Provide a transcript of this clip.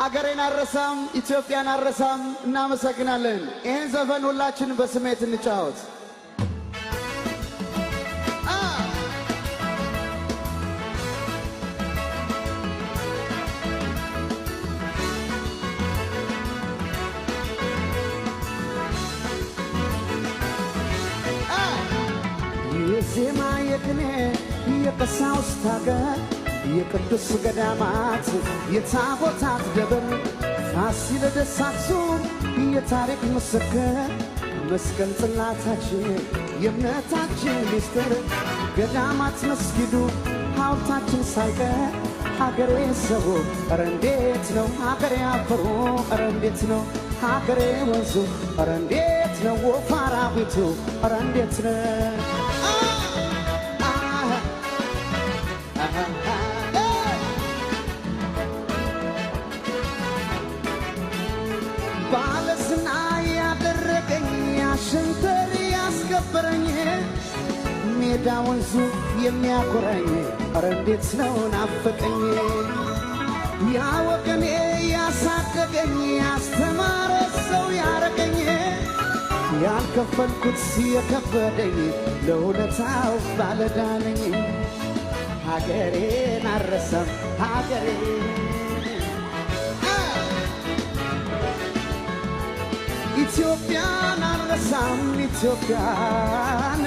አገሬን አረሳም ኢትዮጵያን አረሳም እናመሰግናለን ይሄን ዘፈን ሁላችን በስሜት እንጫወት የዜማ የቅኔ የቀሳውስት አገር የቅዱስ ገዳማት የታቦታት ደብር ፋሲለደስ አክሱም የታሪክ ምስክር መስቀል ጽላታችን የእምነታችን ሚስጥር ገዳማት መስጊዱ ሐውልታችን ሳይቀር ሀገሬ ሰው ኧረ እንዴት ነው ሀገሬ አፈሩ ኧረ እንዴት ነው ሀገሬ ወንዙ ኧረ እንዴት ነው ወፍ አራዊቱ ኧረ እንዴት ነው ባለስና ያደረገኝ አሸንተር ያስከበረኝ ሜዳ ወንዙ የሚያኮራኝ ኧረ እንዴት ነው ናፈቀኝ ያ ወገኔ ያሳደገኝ ያስተማረ ሰው ያረገኝ ያልከፈልኩት የከበደኝ ለውለታው ባለዳነኝ ሀገሬን አረሳም ሀገሬን ኢትዮጵያን አረሳም ኢትዮጵያን